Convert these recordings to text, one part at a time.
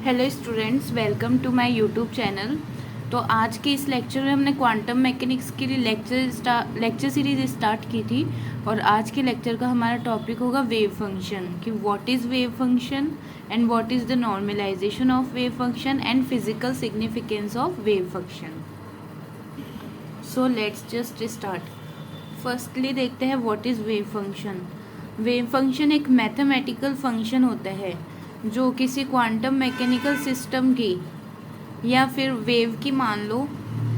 Hello students, welcome to my YouTube channel. तो आज के इस लेक्चर में हमने क्वांटम मैकेनिक्स के लिए लेक्चर सीरीज स्टार्ट की थी और आज के लेक्चर का हमारा टॉपिक होगा वेव फंक्शन, कि what is wave function and what is the normalisation of wave function and physical significance of wave function. So let's just start. Firstly देखते हैं what is wave function. Wave function एक mathematical function होता है जो किसी quantum mechanical system की या फिर वेव की मान लो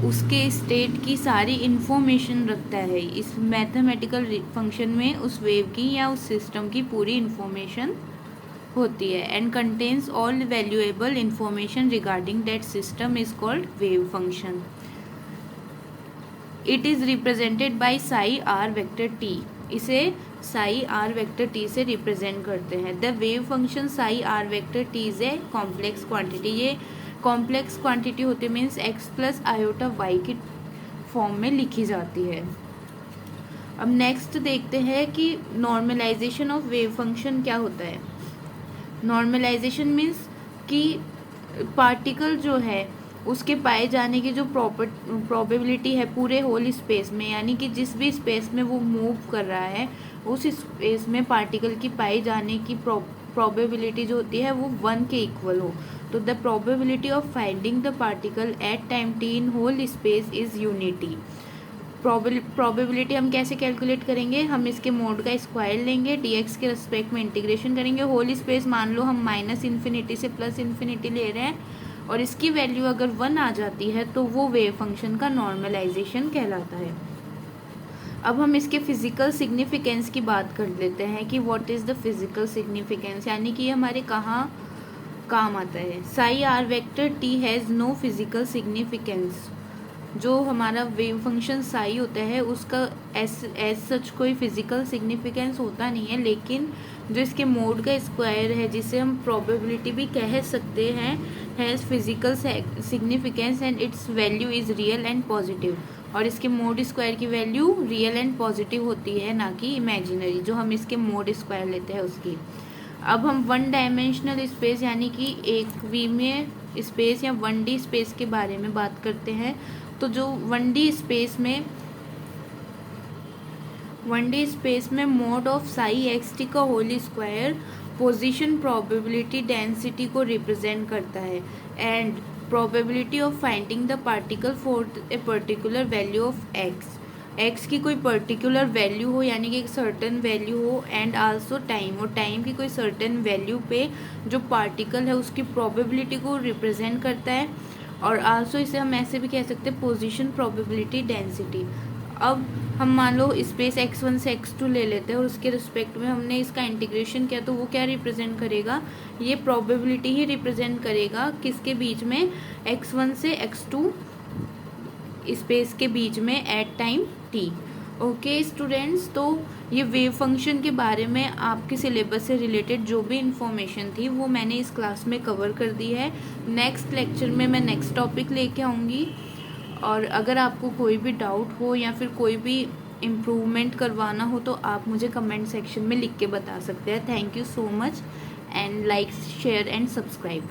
उसके स्टेट की सारी इन्फॉर्मेशन रखता है। इस मैथमेटिकल फंक्शन में उस वेव की या उस सिस्टम की पूरी इन्फॉर्मेशन होती है and contains all valuable information regarding that system is called wave function. It is represented by psi r vector t. इसे साई आर वेक्टर टी से रिप्रेजेंट करते हैं। The wave function psi r vector t is a complex quantity. ये complex quantity होती means x plus iota y की form में लिखी जाती है। अब नेक्स्ट देखते हैं कि नॉर्मलाइजेशन ऑफ वेव फंक्शन क्या होता है। नॉर्मलाइजेशन मीन्स कि पार्टिकल जो है उसके पाए जाने की जो प्रोबेबिलिटी है पूरे होल स्पेस में, यानी कि जिस भी स्पेस में वो मूव कर रहा है उस स्पेस में पार्टिकल की पाए जाने की प्रोबेबिलिटी जो होती है वो 1 के इक्वल हो। तो the probability of finding the particle at time t in whole space is unity. Probability हम कैसे कैलकुलेट करेंगे, हम इसके मोड का स्क्वायर लेंगे, dx के रिस्पेक्ट में इंटीग्रेशन करेंगे। होल स्पेस मान लो हम -इन्फिनिटी से +इन्फिनिटी ले रहे हैं और इसकी वैल्यू अगर 1 आ जाती है तो वो वेव फंक्शन का नॉर्मलाइजेशन कहलाता है। अब हम इसके फिजिकल सिग्निफिकेंस की बात कर लेते हैं कि what is the physical significance, यानी कि हमारे कहाँ काम आता है। Psi r vector t has no physical significance. जो हमारा वेव फंक्शन साई होता है उसका एज सच कोई फिजिकल सिग्निफिकेंस होता नहीं है, लेकिन जो इसके मोड का स्क्वायर है जिसे हम प्रोबेबिलिटी भी कह सकते हैं has physical significance and it's value is real and positive. और इसके मोड स्क्वायर की वैल्यू रियल एंड पॉजिटिव होती है, ना कि इमेजिनरी जो हम इसके मोड स्क्वायर लेते हैं उसकी। अब हम 1 डायमेंशनल स्पेस यानी कि एक विमीय स्पेस या 1D स्पेस के बारे में बात करते हैं। तो जो 1D स्पेस में mod of psi X T का whole square position probability density को रिप्रेजेंट करता है and probability of finding the particle for a particular value of X की कोई पर्टिकुलर वैल्यू हो, यानी कि एक सर्टेन वैल्यू हो, एंड आल्सो टाइम, और टाइम की कोई सर्टेन वैल्यू पे जो पार्टिकल है उसकी प्रोबेबिलिटी को रिप्रेजेंट करता है। और आल्सो इसे हम ऐसे भी कह सकते हैं पोजीशन प्रोबेबिलिटी डेंसिटी। अब हम मान लो स्पेस x1 से x2 ले लेते हैं और उसके रिस्पेक्ट में हमने इसका इंटीग्रेशन किया, तो वो क्या रिप्रेजेंट करेगा, ये प्रोबेबिलिटी ही रिप्रेजेंट करेगा किसके बीच में, x1 से x2 स्पेस के बीच में at time t। Okay students, तो ये वेव फंक्शन के बारे में आपके सिलेबस से रिलेटेड जो भी इंफॉर्मेशन थी वो मैंने इस क्लास में कवर कर दी है। नेक्स्ट लेक्चर में मैं नेक्स्ट टॉपिक लेके आऊँगी, और अगर आपको कोई भी डाउट हो या फिर कोई भी इम्प्रूवमेंट करवाना हो तो आप मुझे कमेंट सेक्शन में लिख के बता सकते हैं। Thank you so much and like, share and subscribe.